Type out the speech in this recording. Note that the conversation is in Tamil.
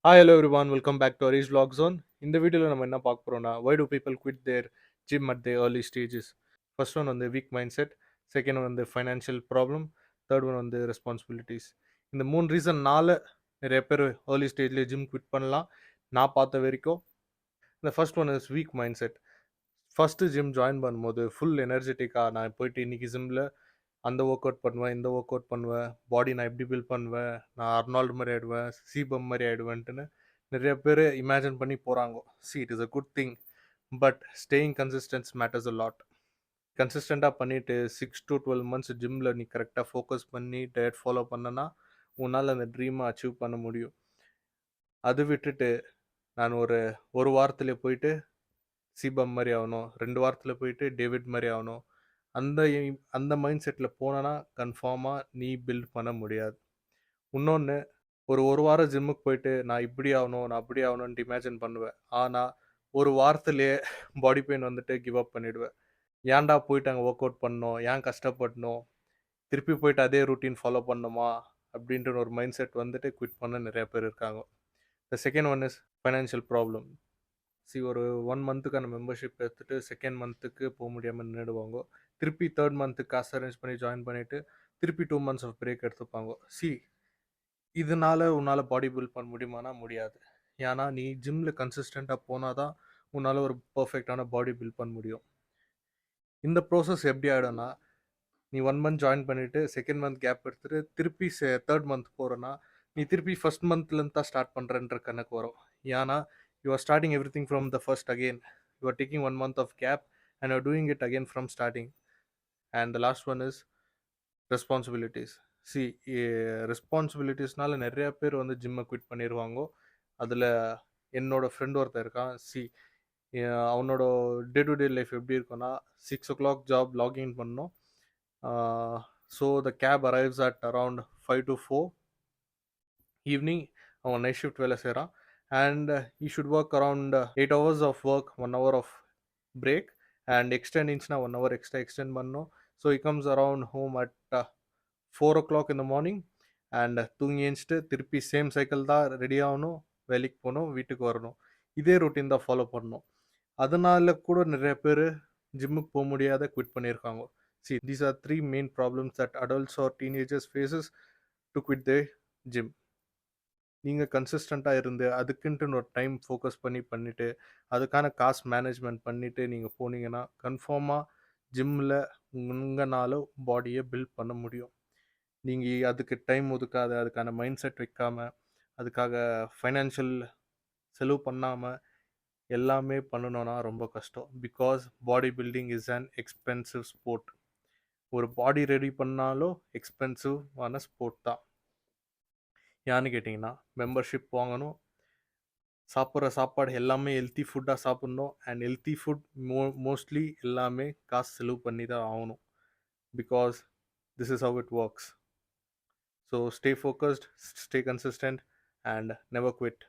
Hi, hello everyone. Welcome back to Arish Vlog Zone. இந்த வீடியோல நம்ம என்ன பார்க்க போறோம்னா why do people quit their gym at the early stages? First one வந்து weak mindset, second one வந்து financial problem, third one வந்து responsibilities. இந்த மூணு ரீசன்னால நிறைய பேர் early stageல ஜிம் குவிட் பண்ணலாம். நான் பார்த்த வரைக்கும் இந்த first one is weak mindset. First gym join பண்ணும்போது ஃபுல் எனர்ஜெட்டிக்காக நான் போயிட்டு இன்னைக்கு ஜிம்மில் அந்த ஒர்க் அவுட் பண்ணுவேன், இந்த ஒர்க் அவுட் பண்ணுவேன், பாடி நான் எப்படி பில்ட் பண்ணுவேன், நான் அர்னால்டு மாதிரி ஆயிடுவேன், சீபம் மாதிரி ஆயிடுவேன்ட்டுன்னு நிறைய பேர் இமேஜின் பண்ணி போகிறாங்க. See it is a good thing, but staying consistency matters a lot. கன்சிஸ்டண்ட்டாக பண்ணிவிட்டு 6 to 12 months ஜிம்மில் நீ கரெக்டாக ஃபோக்கஸ் பண்ணி டயட் ஃபாலோ பண்ணனா உன்னால் அந்த ட்ரீமை அச்சீவ் பண்ண முடியும். அது விட்டுட்டு நான் ஒரு ஒரு வாரத்தில் போயிட்டு சீபம் மாதிரி ஆகணும், 2 வாரத்தில் போயிட்டு டேவிட் மாதிரி ஆகணும், அந்த அந்த மைண்ட் செட்டில் போனேன்னா கன்ஃபார்மாக நீ பில்ட் பண்ண முடியாது. இன்னொன்று, ஒரு வாரம் ஜிம்முக்கு போயிட்டு நான் இப்படி ஆகணும், நான் அப்படி ஆகணும்னு இமேஜின் பண்ணுவேன். ஆனால் ஒரு வாரத்திலேயே பாடி பெயின் வந்துட்டு கிவ் அப் பண்ணிவிடுவேன். ஏன்டா போயிட்டு அங்கே ஒர்க் அவுட் பண்ணணும், ஏன் கஷ்டப்படணும், திருப்பி போயிட்டு அதே ரூட்டீன் ஃபாலோ பண்ணணுமா அப்படின்ற ஒரு மைண்ட் செட் வந்துட்டு குவிட் பண்ண நிறைய பேர் இருக்காங்க. The second one is financial problem. ஒரு 1 மந்த்துக்கான மெம்பர்ஷிப் எடுத்துகிட்டு செகண்ட் மந்த்துக்கு போக முடியாமல் நின்றுடுவாங்க. திருப்பி தேர்ட் மந்த்துக்கு காசு அரேஞ்ச் பண்ணி ஜாயின் பண்ணிவிட்டு திருப்பி 2 months ஆஃப் பிரேக் எடுத்துப்பாங்க. இதனால உன்னால் பாடி பில்ட் பண்ண முடியுமானா முடியாது. ஏன்னா நீ ஜிம்மில் கன்சிஸ்டண்ட்டாக போனால் தான் உன்னால் ஒரு பர்ஃபெக்டான பாடி பில்ட் பண்ண முடியும். இந்த ப்ரோசஸ் எப்படி ஆகிடும்னா, நீ 1 month ஜாயின் பண்ணிவிட்டு செகண்ட் மந்த் கேப் எடுத்துகிட்டு திருப்பி தேர்ட் மந்த் போகிறேன்னா நீ திருப்பி ஃபஸ்ட் மந்த்லேருந்து தான் ஸ்டார்ட் பண்ணுறன்ற கணக்கு வரும். ஏன்னா you are starting everything from the first again. You are taking 1 month of gap and you are doing it again from starting. And the last one is responsibilities. See ரெஸ்பான்சிபிலிட்டிஸ்னால நிறைய பேர் வந்து ஜிம்மை குவிட் பண்ணிடுவாங்க. அதில் என்னோட ஃப்ரெண்ட் ஒருத்தர் இருக்கான். அவனோட டே டு டே லைஃப் எப்படி இருக்குன்னா, 6 o'clock ஜாப் லாகின் பண்ணோம். So the cab arrives at around 5 to 4 evening. அவன் நைட் ஷிஃப்ட் வேலை செய்கிறான். And he should work around 8 hours of work, 1 hour of break, and extend இன்ச்சுனா 1 hour எக்ஸ்ட்ரா எக்ஸ்டெண்ட் பண்ணணும். So he comes around home at 4 o'clock in the morning. And தூங்கி எழுந்துச்சிட்டு திருப்பி சேம் சைக்கிள் தான், ரெடி ஆகணும், வேலைக்கு போகணும், வீட்டுக்கு வரணும். இதே ரொட்டீன் தான் ஃபாலோ பண்ணணும். அதனால கூட நிறைய பேர் ஜிம்முக்கு போக முடியாத குவிட் பண்ணியிருக்காங்க. These are 3 main problems that adults or teenagers faces to quit their gym. நீங்கள் கன்சிஸ்டண்ட்டாக இருந்து அதுக்குன்ட்டு ஒரு டைம் ஃபோக்கஸ் பண்ணிவிட்டு அதுக்கான காசு மேனேஜ்மெண்ட் பண்ணிவிட்டு நீங்கள் போனீங்கன்னா கன்ஃபார்மாக ஜிம்மில் உங்களால் பாடியை பில்ட் பண்ண முடியும். நீங்கள் அதுக்கு டைம் ஒதுக்காத, அதுக்கான மைண்ட் செட் வைக்காமல், அதுக்காக ஃபைனான்ஷியல் செலவு பண்ணாமல் எல்லாமே பண்ணணும்னா ரொம்ப கஷ்டம். Because body building is an expensive sport. ஒரு பாடி ரெடி பண்ணாலும் எக்ஸ்பென்சிவான ஸ்போர்ட் தான். ஏன்னு கேட்டிங்கன்னா, மெம்பர்ஷிப் வாங்கணும், சாப்பிட்ற சாப்பாடு எல்லாமே ஹெல்த்தி ஃபுட்டாக சாப்பிட்ணும், அண்ட் ஹெல்த்தி ஃபுட் மோஸ்ட்லி எல்லாமே காசு செலவு பண்ணி தான் ஆகணும். Because this is how it works. So stay focused, stay consistent, and never quit.